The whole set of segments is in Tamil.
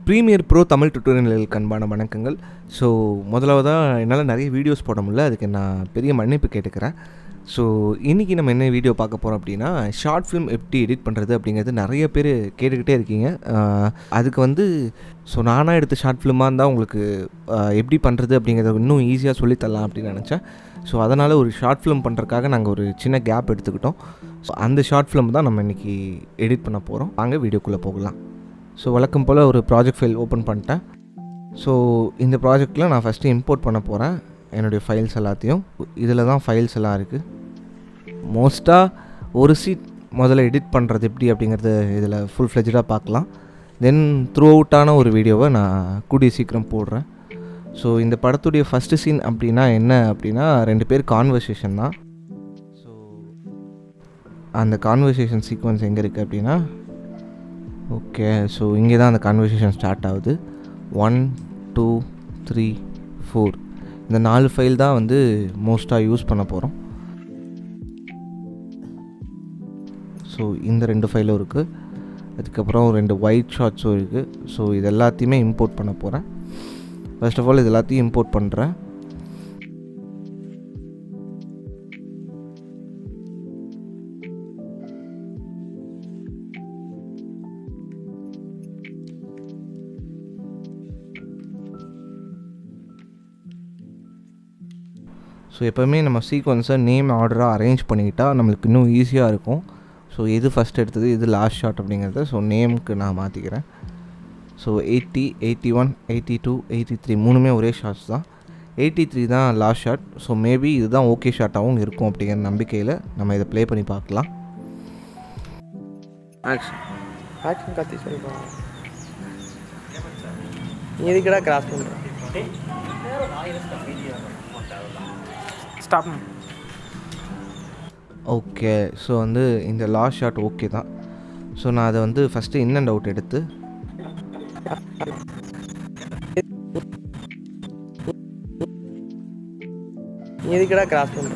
ப்ரீமியர் ப்ரோ தமிழ் டுட்டோரியல்களுக்கு அன்பான வணக்கங்கள். ஸோ முதலாவதாக என்னால் நிறைய வீடியோஸ் போட முடியல, அதுக்கு நான் பெரிய மன்னிப்பு கேட்டுக்கிறேன். ஸோ இன்றைக்கி நம்ம என்ன வீடியோ பார்க்க போகிறோம் அப்படின்னா, ஷார்ட் ஃபிலிம் எப்படி எடிட் பண்ணுறது அப்படிங்கிறது நிறைய பேர் கேட்டுக்கிட்டே இருக்கீங்க. அதுக்கு ஸோ நானாக எடுத்த ஷார்ட் ஃபிலிமாக இருந்தால் உங்களுக்கு எப்படி பண்ணுறது அப்படிங்கிறத இன்னும் ஈஸியாக சொல்லித்தரலாம் அப்படின்னு நினச்சேன். ஸோ அதனால் ஒரு ஷார்ட் ஃபிலிம் பண்ணுறதுக்காக நாங்கள் ஒரு சின்ன கேப் எடுத்துக்கிட்டோம். ஸோ அந்த ஷார்ட் ஃபிலிம் தான் நம்ம இன்றைக்கி எடிட் பண்ண போகிறோம். வாங்க வீடியோக்குள்ளே போகலாம். ஸோ வழக்கம் போல் ஒரு ப்ராஜெக்ட் ஃபைல் ஓப்பன் பண்ணிட்டேன். ஸோ இந்த ப்ராஜெக்டில் நான் ஃபஸ்ட்டு இம்போர்ட் பண்ண போகிறேன் என்னுடைய ஃபைல்ஸ் எல்லாத்தையும். இதில் தான் ஃபைல்ஸ் எல்லாம் இருக்குது. மோஸ்ட்டாக ஒரு சீட் முதல்ல எடிட் பண்ணுறது எப்படி அப்படிங்கிறது இதில் ஃபுல் ஃப்ளெஜ்டாக பார்க்கலாம். தென் த்ரூ அவுட்டான ஒரு வீடியோவை நான் கூடிய சீக்கிரம் போடுறேன். ஸோ இந்த படத்துடைய ஃபஸ்ட்டு சீன் அப்படின்னா என்ன அப்படின்னா, 2 பேர் கான்வர்சேஷன் தான். ஸோ அந்த கான்வர்சேஷன் சீக்வன்ஸ் எங்கே இருக்குது அப்படின்னா, ஓகே, ஸோ இங்கே தான் அந்த கான்வர்சேஷன் ஸ்டார்ட் ஆகுது. 1 2 3 4 இந்த 4 ஃபைல் தான் மோஸ்ட்டாக யூஸ் பண்ண போகிறோம். ஸோ இந்த 2 ஃபைலும் இருக்குது. அதுக்கப்புறம் 2 ஒயிட் ஷார்ட்ஸும் இருக்குது. ஸோ இது எல்லாத்தையுமே இம்போர்ட் பண்ண போகிறேன். ஃபர்ஸ்ட் ஆஃப் ஆல் இது எல்லாத்தையும் இம்போர்ட் பண்ணுறேன். ஸோ எப்போவுமே நம்ம சீக்வன்ஸை நேம் ஆர்டராக அரேஞ்ச் பண்ணிக்கிட்டால் நம்மளுக்கு இன்னும் ஈஸியாக இருக்கும். ஸோ எது ஃபஸ்ட் எடுத்தது எது லாஸ்ட் ஷாட் அப்படிங்கிறத ஸோ நேமுக்கு நான் மாற்றிக்கிறேன். ஸோ 80 81 82 83 மூணுமே ஒரே ஷாட்ஸ் தான். 83 தான் லாஸ்ட் ஷாட். ஸோ மேபி இதுதான் ஓகே ஷாட்டாகவும் இருக்கும் அப்படிங்கிற நம்பிக்கையில் நம்ம இதை ப்ளே பண்ணி பார்க்கலாம். ஆக்ஷன் கத்தி சொல்லுப்பா. நீ எதுக்குடா கிராஸ் பண்ணுற? ஸ்டாப். ஓகே, ஸோ இந்த லாஸ்ட் ஷாட் ஓகே தான். ஸோ நான் அதை ஃபஸ்ட்டு இன் அண்ட் அவுட் எடுத்து நீ எதுக்குடா கிராஸ் பண்ணுற?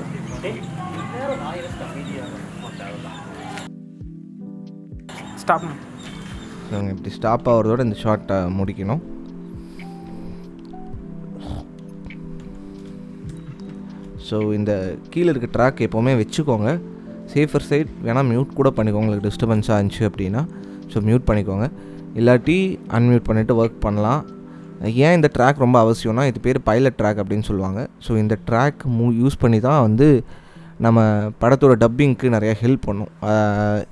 ஸ்டாப். ஸோ இப்படி ஸ்டாப் ஆகிறதோட இந்த ஷார்ட்டை முடிக்கணும். ஸோ இந்த கீழே இருக்க ட்ராக் எப்போவுமே வச்சுக்கோங்க. சேஃபர் சைட் வேணால் மியூட் கூட பண்ணிக்கோங்க, உங்களுக்கு டிஸ்டர்பன்ஸாக இருந்துச்சு அப்படின்னா. ஸோ மியூட் பண்ணிக்கோங்க, இல்லாட்டி அன்மியூட் பண்ணிவிட்டு ஒர்க் பண்ணலாம். ஏன் இந்த ட்ராக் ரொம்ப அவசியம்னா, இது பேர் பைலட் ட்ராக் அப்படின்னு சொல்லுவாங்க. ஸோ இந்த ட்ராக் யூஸ் பண்ணி தான் நம்ம படத்தோட டப்பிங்க்கு நிறையா ஹெல்ப் பண்ணும்.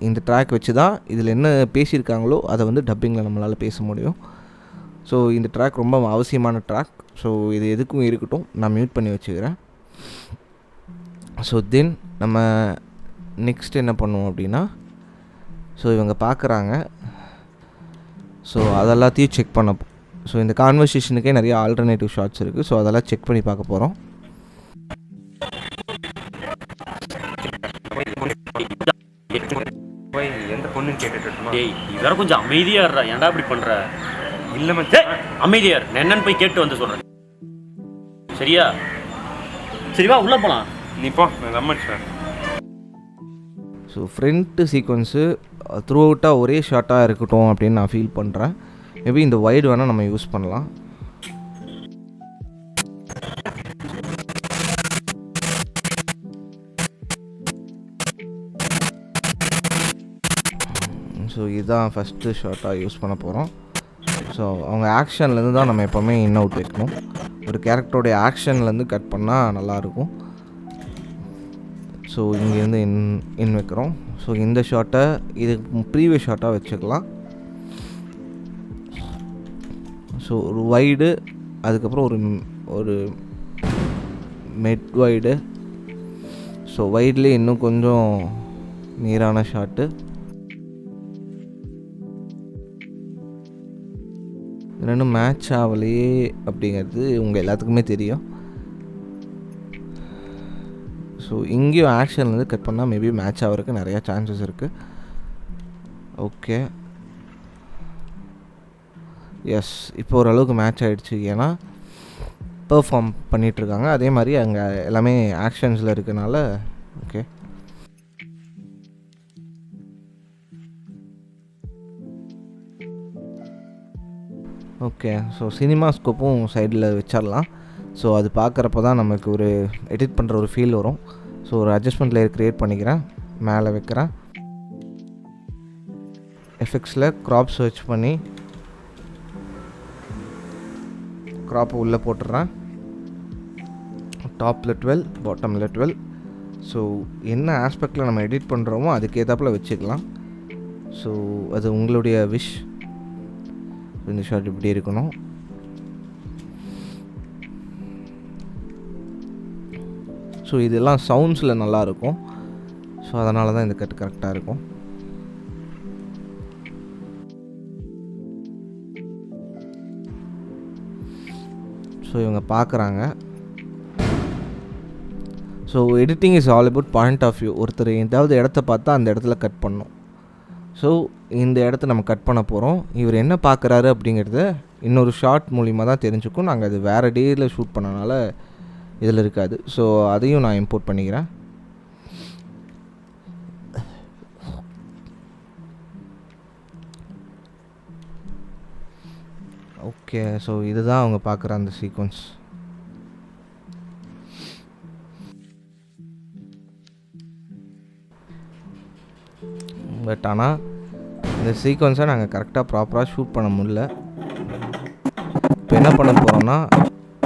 இந்த ட்ராக் வச்சு தான் இதில் என்ன பேசியிருக்காங்களோ அதை டப்பிங்கில் நம்மளால் பேச முடியும். ஸோ இந்த ட்ராக் ரொம்ப அவசியமான ட்ராக். ஸோ இது எதுக்கும் இருக்கட்டும், நான் மியூட் பண்ணி வச்சுக்கிறேன். ஸோ தென் நம்ம நெக்ஸ்ட் என்ன பண்ணுவோம் அப்படின்னா, ஸோ இவங்க பார்க்குறாங்க. ஸோ அதெல்லாத்தையும் செக் பண்ண. ஸோ இந்த கான்வர்சேஷனுக்கே நிறைய ஆல்டர்னேட்டிவ் ஷார்ட்ஸ் இருக்குது. ஸோ அதெல்லாம் செக் பண்ணி பார்க்க போகிறோம். எந்த பொண்ணுன்னு கேட்டுட்டு வேற கொஞ்சம் அமைதியா இருடா. ஏன்டா இப்படி பண்ற? இல்ல மச்சான், அமைதியா இரு. என்னன்னு போய் கேட்டு வந்து சொல்றேன், சரியா? சரி வா உள்ள போலாம். நீ போ, நான் கம்மன். ஸோ ஃப்ரண்ட்டு சீக்வன்ஸு த்ரூ அவுட்டாக ஒரே ஷார்ட்டாக இருக்கட்டும் அப்படின்னு நான் ஃபீல் பண்ணுறேன். மேபி இந்த வைடு வேணால் நம்ம யூஸ் பண்ணலாம். ஸோ இதுதான் ஃபஸ்ட்டு ஷார்ட்டாக யூஸ் பண்ண போகிறோம். ஸோ அவங்க ஆக்ஷன்லேருந்து தான் நம்ம எப்போவுமே இன் அவுட் வைக்கணும். ஒரு கேரக்டருடைய ஆக்ஷன்லேருந்து கட் பண்ணால் நல்லாயிருக்கும். ஸோ இங்கேருந்து இன் வைக்கிறோம். ஸோ இந்த ஷார்ட்டை இது ப்ரீவியஸ் ஷார்ட்டாக வச்சுக்கலாம். ஸோ ஒரு வைடு, அதுக்கப்புறம் ஒரு மெட் வைடு. ஸோ வைட்லேயே இன்னும் கொஞ்சம் நீரான ஷார்ட்டு. ரெண்டும் மேட்ச் ஆகலையே அப்படிங்கிறது உங்கள் எல்லாத்துக்குமே தெரியும். ஸோ இங்கேயும் ஆக்ஷன்லேருந்து கட் பண்ணால் மேபி மேட்ச் ஆகிறதுக்கு நிறையா சான்சஸ் இருக்குது. ஓகே, எஸ், இப்போ ஓரளவுக்கு மேட்ச் ஆகிடுச்சு. ஏன்னா பெர்ஃபார்ம் பண்ணிகிட்ருக்காங்க, அதே மாதிரி அங்கே எல்லாமே ஆக்ஷன்ஸில் இருக்கனால. Okay, okay. ஸோ சினிமா ஸ்கோப்பும் சைடில் வச்சிடலாம். ஸோ அது பார்க்குறப்ப தான் நமக்கு ஒரு எடிட் பண்ணுற ஒரு ஃபீல் வரும். ஸோ ஒரு அட்ஜஸ்ட்மெண்ட் லேயர் க்ரியேட் பண்ணிக்கிறேன், மேலே வைக்கிறேன். எஃபெக்ட்ஸில் க்ராப் சர்ச் பண்ணி க்ராப்பை உள்ளே போட்டுடுறேன். டாப்பில் 12, பாட்டமில் 12. ஸோ என்ன ஆஸ்பெக்டில் நம்ம எடிட் பண்ணுறோமோ அதுக்கு ஏற்றாப்பில் வச்சுக்கலாம். ஸோ அது உங்களுடைய விஷ். இந்த ஷார்ட் இப்படி இருக்கணும். ஸோ இதெல்லாம் சவுண்ட்ஸில் நல்லாயிருக்கும். ஸோ அதனால தான் இந்த கட் கரெக்டாக இருக்கும். ஸோ இவங்க பார்க்குறாங்க. So editing is all about point of view. ஒருத்தர் ஏதாவது இடத்த பார்த்தா அந்த இடத்துல கட் பண்ணணும். ஸோ இந்த இடத்த நம்ம கட் பண்ண போகிறோம். இவர் என்ன பார்க்குறாரு அப்படிங்கிறத இன்னொரு ஷார்ட் மூலிமா தான் தெரிஞ்சுக்கும். நாங்கள் அது வேறு டேயில் ஷூட் பண்ணனால இதில் இருக்காது. ஸோ அதையும் நான் இம்போர்ட் பண்ணிக்கிறேன். ஓகே. ஸோ இதுதான் அவங்க பார்க்குற அந்த சீக்வன்ஸ். பட் ஆனால் இந்த சீக்வன்ஸை நாங்கள் கரெக்டாக ப்ராப்பராக ஷூட் பண்ண முடியல. இப்போ என்ன பண்ண போகிறோம்னா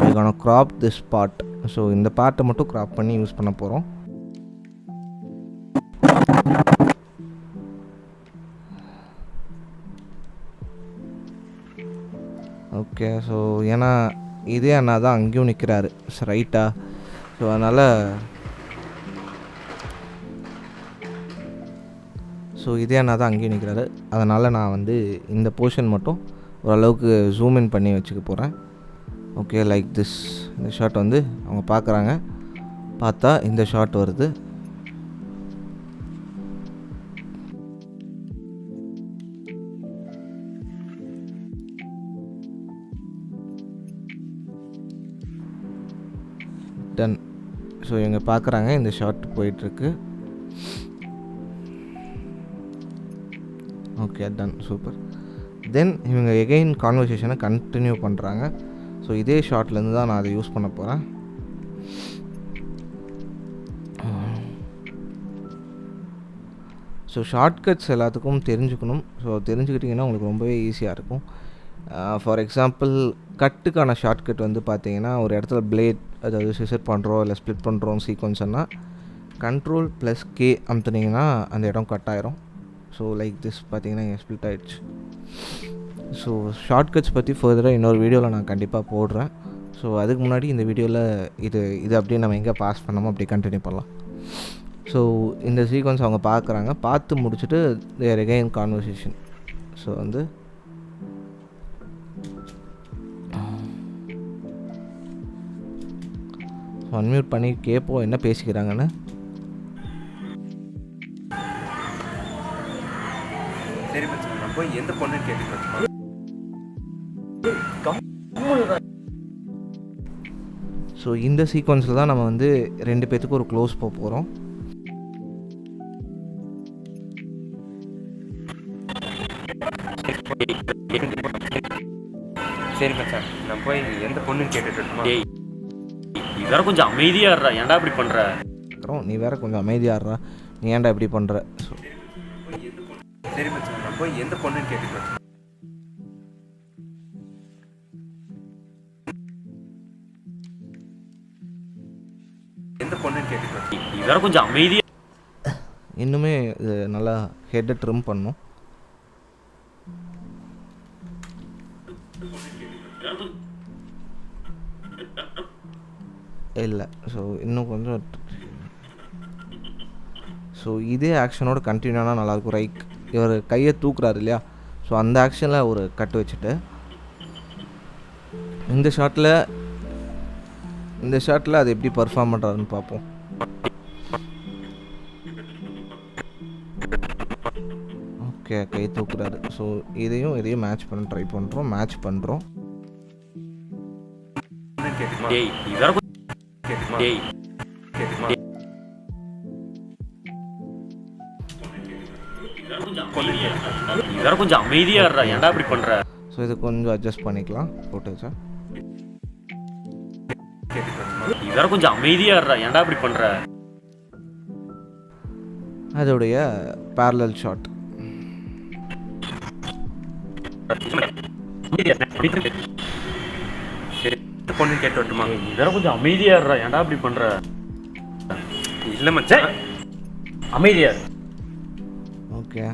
இதுக்கான க்ராப் திஸ் பார்ட். ஸோ இந்த பார்ட்டை மட்டும் க்ராப் பண்ணி யூஸ் பண்ண போகிறோம். ஓகே. ஸோ ஏன்னா இதே அண்ணா தான் அங்கேயும் நிற்கிறாரு ரைட்டாக. ஸோ அதனால் இதே அண்ணா தான் அங்கேயும் நிற்கிறாரு. அதனால் நான் வந்து இந்த போர்ஷன் மட்டும் ஓரளவுக்கு ஜூம் இன் பண்ணி வச்சுக்க போகிறேன். ஓகே. Like this. இந்த ஷாட் வந்து அவங்க பார்க்குறாங்க. பார்த்தா இந்த ஷாட் வருது. டன். ஸோ இவங்க பார்க்குறாங்க, இந்த ஷாட் போயிட்டுருக்கு. Okay done. சூப்பர். தென் இவங்க எகெயின் கான்வர்சேஷனை கண்டினியூ பண்ணுறாங்க. ஸோ இதே ஷார்ட்லேருந்து தான் நான் அதை யூஸ் பண்ண போகிறேன். ஸோ ஷார்ட்கட்ஸ் எல்லாத்துக்கும் தெரிஞ்சுக்கணும். ஸோ தெரிஞ்சுக்கிட்டிங்கன்னா உங்களுக்கு ரொம்பவே ஈஸியாக இருக்கும். ஃபார் எக்ஸாம்பிள் கட்டுக்கான ஷார்ட்கட் வந்து பார்த்தீங்கன்னா ஒரு இடத்துல பிளேட் அதாவது சிசர் பண்ணுறோம் இல்லை ஸ்ப்ளிட் பண்ணுறோம் சீக்வன்ஸ்னால் Ctrl+K அமுத்துனீங்கன்னா அந்த இடம் கட் ஆயிரும். ஸோ லைக் திஸ் பார்த்தீங்கன்னா இங்கே ஸ்ப்ளிட் ஆகிடுச்சு. ஸோ ஷார்ட்கட்ஸ் பற்றி ஃபர்தராக இன்னொரு வீடியோவில் நான் கண்டிப்பாக போடுறேன். ஸோ அதுக்கு முன்னாடி இந்த வீடியோவில் இது அப்படியே நம்ம எங்கே பாஸ் பண்ணோமோ அப்படியே கண்டினியூ பண்ணலாம். ஸோ இந்த சீக்வன்ஸ் அவங்க பார்க்குறாங்க. பார்த்து முடிச்சுட்டு தேர் அகைன் கான்வர்சேஷன். ஸோ வந்து அன்மியூட் பண்ணி கேட்போம் என்ன பேசிக்கிறாங்கன்னு. சரி மச்சான், நான் போய் எந்த பொண்ணுன்னு கேட்டுக்கிறேன். ஸோ இந்த சீக்வன்ஸில் தான் நம்ம வந்து 2 பேத்துக்கு ஒரு க்ளோஸ் போக போகிறோம். சரி மச்சான், நான் போய் எந்த பொண்ணுன்னு கேட்டுட்டுமா? டேய் நீ வேற கொஞ்சம் அமைதியா இருடா. ஏன்டா இப்படி பண்ற? நீ வேற கொஞ்சம் அமைதியாடுறா. நீ ஏன்டா இப்படி பண்ணுற? ஸோ சரி மச்சான், நான் போய் எந்த பொண்ணுன்னு கேட்டுக்கிறேன். எந்த பொண்ணுன்னு கேட்டுக்கிறேன். நீ வேற கொஞ்சம் அமைதியா. இன்னுமே இது நல்லா ஹெட்டை ட்ரிம் பண்ணும். இல்லை. ஸோ இன்னும் கொஞ்சம். ஸோ இதே ஆக்ஷனோட கண்டினியூ ஆனால் நல்லாயிருக்கும். ரைட் இவர் கையை தூக்குறாரு இல்லையா? ஸோ அந்த ஆக்ஷனில் ஒரு கட் வச்சுட்டு இந்த ஷாட்டில் அது எப்படி பர்ஃபார்ம் பண்ணுறாருன்னு பார்ப்போம். ஓகே. கை தூக்குறாரு. ஸோ இதையும் மேட்ச் பண்ண ட்ரை பண்ணுறோம். மேட்ச் பண்ணுறோம். டேய் நீ வேற டேய் நீ வேற கொஞ்சம் அமைதியா இருடா. ஏன்டா இப்படி பண்ற? ஸோ ஸோ இது கொஞ்சம் அட்ஜஸ்ட் பண்ணிக்கலாம் ஃபோட்டோஸை. நீ வேற கொஞ்சம் அமைதியா இருடா, ஏன்டா இப்படி பண்ற? அதோடைய parallel ஷாட். சரி பொண்ணு கேட்டு வரட்டுமா? நீ வேற கொஞ்சம் அமைதியா இருடா, ஏன்டா இப்படி பண்ற? இல்லை மச்சான். அமைதியா இரு. ஓகே,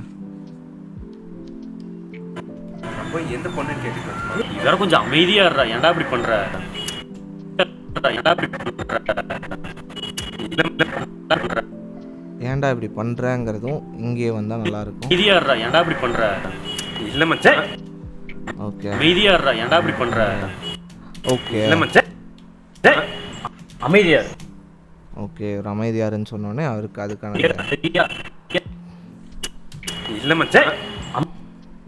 நான் போய் எந்த பொண்ணுன்னு கேட்டுட்டு வரட்டுமா? நீ வேற கொஞ்சம் அமைதியா இருடா, ஏன்டா இப்படி பண்ற? ஏன்டா இப்படி பண்ற? ஏன்டா இப்படி பண்ணுறேங்கிறதும் இங்கே வந்தால் நல்லாயிருக்கும். அமைதியா இருடா, ஏன்டா இப்படி பண்ற? இல்லை மச்சான். ஓகே அமைதியா இருடா, ஏன்டா இப்படி பண்ற? ஓகே இல்லை மச்சான். அமைதியா இரு. ஓகே, ஒரு அமைதியாருன்னு சொன்னோடனே அவருக்கு அதுக்கான சரியா? இல்லை மச்சான்.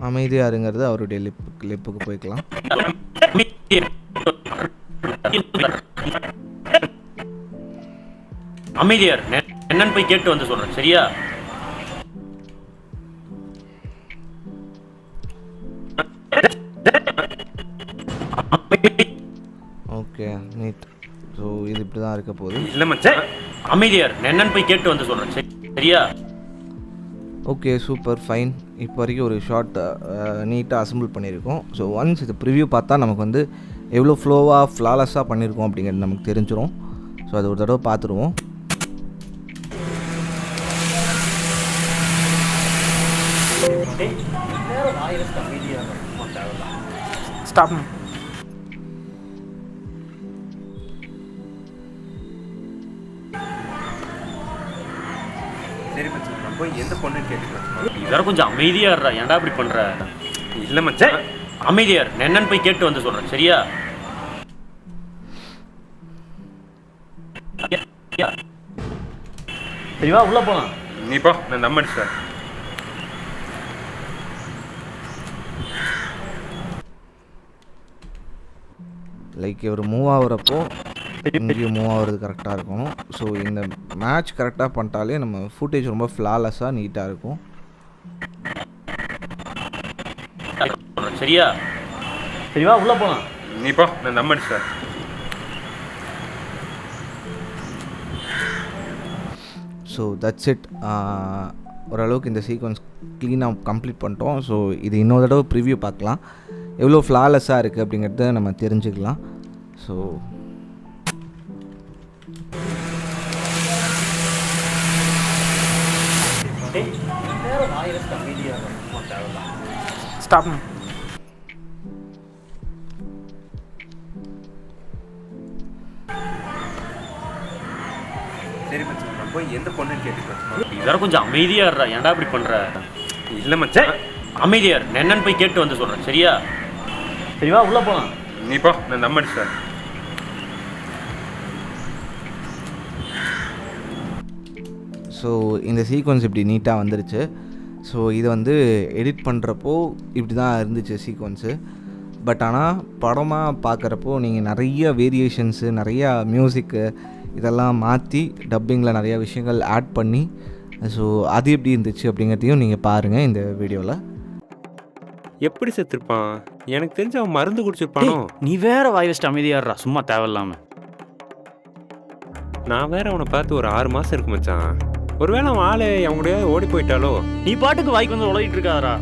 அமைதியாருங்கிறது அவருடைய லிப்புக்கு போய்க்கலாம். அமைதியா இரு. என்னன்னு போய் கேட்டு வந்து சொல்றேன், சரியா? Okay, NEET. ஸோ இது இப்படி தான் இருக்க போகுது. இல்லை மச்சான். அமைதியா இரு. என்னன்னு போய் கேட்டு வந்து சொல்றேன், சரியா? Okay, super, fine. இப்போ வரைக்கும் ஒரு ஷார்ட் நீட்டாக அசம்பிள் பண்ணியிருக்கோம். ஸோ ஒன்ஸ் இது ப்ரிவ்யூ பார்த்தா நமக்கு வந்து எவ்வளோ ஃப்ளோவாக ஃப்ளாலஸாக பண்ணியிருக்கோம் அப்படிங்கிறது நமக்கு தெரிஞ்சிடும். ஸோ அது ஒரு தடவை பார்த்துருவோம். ஸ்டாப். சரி மச்சான், நான் போய் எந்த பொண்ணுன்னு கேட்டுட்டு வரட்டுமா? நீ வேற கொஞ்சம் அமைதியா இருடா, ஏன்டா இப்படி பண்ற? இல்லை மச்சான். அமைதியா இரு. என்னன்னு போய் கேட்டு வந்து சொல்றேன், சரியா? சரிவா, உள்ள போலாம். நீ போ, நான் தம் அடிச்சுட்டேன். லைக் இவர் மூவ் ஆகுறப்போ இங்கேயும் மூவ் ஆகுறது கரெக்டாக இருக்கணும். ஸோ இந்த மேட்ச் கரெக்டாக பண்ணிட்டாலே நம்ம ஃபுட்டேஜ் ரொம்ப ஃப்ளாலெஸ்ஸாக நீட்டாக இருக்கும். சரியா? சரிவா, உள்ள போலாம். நீ போ, நான் தம் அடிச்சுட்டேன். So that's it. ஓரளவுக்கு இந்த சீக்வன்ஸ் க்ளீனாக கம்ப்ளீட் பண்ணிட்டோம். ஸோ இது இன்னொரு தடவை ப்ரிவ்யூ பார்க்கலாம், எவ்வளோ ஃப்ளாலெஸ்ஸாக இருக்குது அப்படிங்கிறத நம்ம தெரிஞ்சுக்கலாம். So stop. சரி மச்சான், நான் போய் எந்த பொண்ணுன்னு கேட்டுட்டு வரட்டுமா? நீ வேற கொஞ்சம் அமைதியா இருடா, ஏன்டா இப்படி பண்ற? இல்லை மச்சான். அமைதியா இரு. என்னன்னு போய் கேட்டு வந்து சொல்றேன், சரியா? சரிவா, உள்ள போலாம். நீ போ, நான் தம் அடிச்சுட்டேன். ஸோ இந்த சீக்வன்ஸ் இப்படி நீட்டாக வந்துருச்சு. ஸோ இது வந்து எடிட் பண்ணுறப்போ இப்படி தான் இருந்துச்சு சீக்வன்ஸு. பட் ஆனால் படமாக பார்க்குறப்போ நீங்கள் நிறைய வேரியேஷன்ஸு, நிறையா மியூசிக்கு இதெல்லாம் மாற்றி டப்பிங்கில் நிறையா விஷயங்கள் ஆட் பண்ணி, ஸோ அது எப்படி இருந்துச்சு அப்படிங்கிறதையும் நீங்கள் பாருங்கள் இந்த வீடியோவில். எப்படி செத்துருப்பான்? எனக்கு தெரிஞ்சு அவன் மருந்து குடிச்சிருப்பானோ? நீ வேற வாய் வச்சுட்டு அமைதியா இருடா, சும்மா தேவையில்லாம. நான் வேற அவனை பார்த்து ஒரு 6 மாசம் இருக்கு மச்சான். ஒருவேளை அவன் ஆளு அவன் கூட ஓடி போயிட்டாலோ? நீ பாட்டுக்கு வாய்க்கு வந்து உலகிட்டு இருக்காதரா.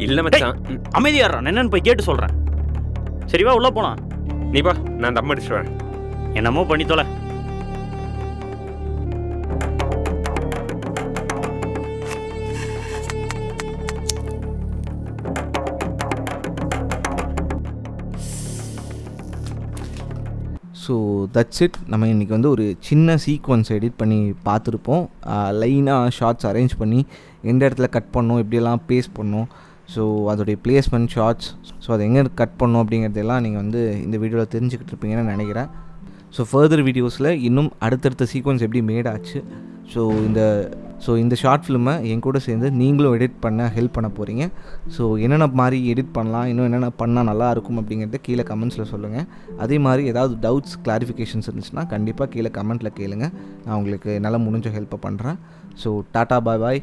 இல்லை மச்சான். அமைதியா இருடா, என்னன்னு போய் கேட்டு சொல்றேன், சரிவா? உள்ள போலாம். நீ பா, நான் தம் அடிச்சுடுவேன். என்னமோ பண்ணி தொலை. So that's it. நம்ம இன்றைக்கி வந்து ஒரு சின்ன சீக்வன்ஸ் எடிட் பண்ணி பார்த்துருப்போம். லைனாக ஷார்ட்ஸ் அரேஞ்ச் பண்ணி எந்த இடத்துல கட் பண்ணோம், எப்படியெல்லாம் பேஸ்ட் பண்ணோம், ஸோ அதோடைய பிளேஸ்மெண்ட் ஷார்ட்ஸ், ஸோ அதை எங்கே கட் பண்ணோம் அப்படிங்கிறதெல்லாம் நீங்கள் வந்து இந்த வீடியோவில் தெரிஞ்சுக்கிட்டு இருப்பீங்கன்னு நினைக்கிறேன். ஸோ ஃபர்தர் வீடியோஸில் இன்னும் அடுத்தடுத்த சீக்வன்ஸ் எப்படி மேட் ஆச்சு, ஸோ இந்த ஷார்ட் ஃபிலிமை என் கூட சேர்ந்து நீங்களும் எடிட் பண்ண ஹெல்ப் பண்ண போகிறீங்க. ஸோ என்னென்ன மாதிரி எடிட் பண்ணலாம், இன்னும் என்னென்ன பண்ணால் நல்லாயிருக்கும் அப்படிங்கிறத கீழே கமெண்ட்ஸில் சொல்லுங்கள். அதே மாதிரி ஏதாவது டவுட்ஸ், கிளாரிஃபிகேஷன்ஸ் இருந்துச்சுன்னா கண்டிப்பாக கீழே கமெண்ட்டில் கேளுங்க. நான் உங்களுக்கு என்னால் முடிஞ்ச ஹெல்ப்பை பண்ணுறேன். ஸோ டாட்டா, பாய் பாய்.